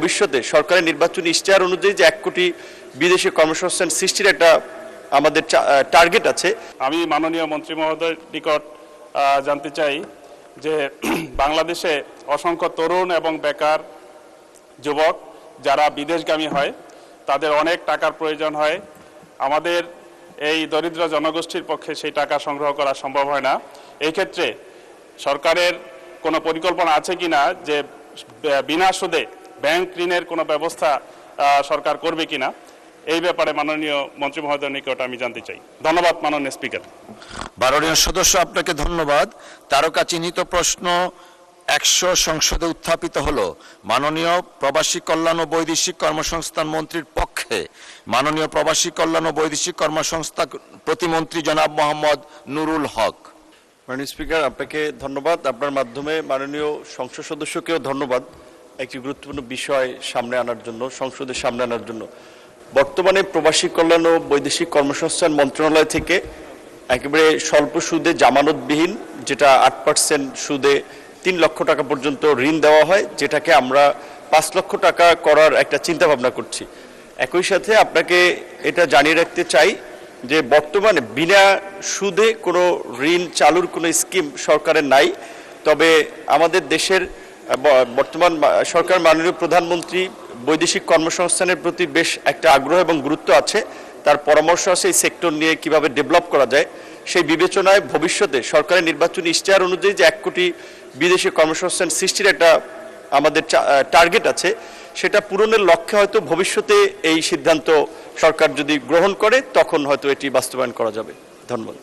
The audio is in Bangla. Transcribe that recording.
ভবিষ্যতে সরকারের নির্বাচনী ইশতেহার অনুযায়ী যে 1 কোটি বিদেশি কর্মসংস্থান সৃষ্টির একটা আমাদের টার্গেট আছে। আমি মাননীয় মন্ত্রী মহোদয়ের নিকট জানতে চাই যে বাংলাদেশে অসংখ্য তরুণ এবং বেকার যুবক যারা বিদেশগামী হয়, তাদের অনেক টাকার প্রয়োজন হয়। আমাদের এই দরিদ্র জনগোষ্ঠীর পক্ষে সেই টাকা সংগ্রহ করা সম্ভব হয় না। এই ক্ষেত্রে সরকারের কোনো পরিকল্পনা আছে কিনা যে বিনা সুদে ব্যাংক ঋণের কোনো ব্যবস্থা সরকার করবে কিনা, এই ব্যাপারে মাননীয় মন্ত্রী মহোদয়ের নিকট আমি জানতে চাই। ধন্যবাদ মাননীয় স্পিকার। মাননীয় সদস্য, আপনাকে ধন্যবাদ। তারকা চিহ্নিত প্রশ্ন 100 সংসদে উত্থাপিত হলো। মাননীয় প্রবাসী কল্যাণ ও বৈদেশিক কর্মসংস্থান মন্ত্রীর পক্ষে মাননীয় প্রবাসী কল্যাণ ও বৈদেশিক কর্মসংস্থান প্রতিমন্ত্রী জনাব মোহাম্মদ নুরুল হক। মাননীয় স্পিকার, আপনাকে ধন্যবাদ। আপনার মাধ্যমে মাননীয় সংসদ সদস্যকেও ধন্যবাদ একটি গুরুত্বপূর্ণ বিষয় সামনে আনার জন্য, সংসদের সামনে আনার জন্য। বর্তমানে প্রবাসী কল্যাণ ও বৈদেশিক কর্মসংস্থান মন্ত্রণালয় থেকে একেবারে স্বল্প সুদে জামানতবিহীন, যেটা 8% সুদে 3 লক্ষ টাকা পর্যন্ত ঋণ দেওয়া হয়, যেটাকে আমরা 5 লক্ষ টাকা করার একটা চিন্তা ভাবনা করছি। একই সাথে আপনাকে এটা জানিয়ে রাখতে চাই যে বর্তমানে বিনা সুদে কোনো ঋণ চালুর কোনো স্কিম সরকারের নাই। তবে আমাদের দেশের বর্তমান সরকার মাননীয় প্রধানমন্ত্রী বৈদেশিক কর্মসংস্থানের প্রতি বেশ একটা আগ্রহ এবং গুরুত্ব আছে। তার পরামর্শ আছে এই সেক্টর নিয়ে কিভাবে ডেভেলপ করা যায়। সেই বিবেচনায় ভবিষ্যতে সরকারের নির্বাচনী ইশতেহার অনুযায়ী যে 1 কোটি বিদেশি কর্মসংস্থান সৃষ্টির একটা আমাদের টার্গেট আছে, সেটা পূরণের লক্ষ্যে হয়তো ভবিষ্যতে এই সিদ্ধান্ত সরকার যদি গ্রহণ করে তখন হয়তো এটি বাস্তবায়ন করা যাবে। ধন্যবাদ।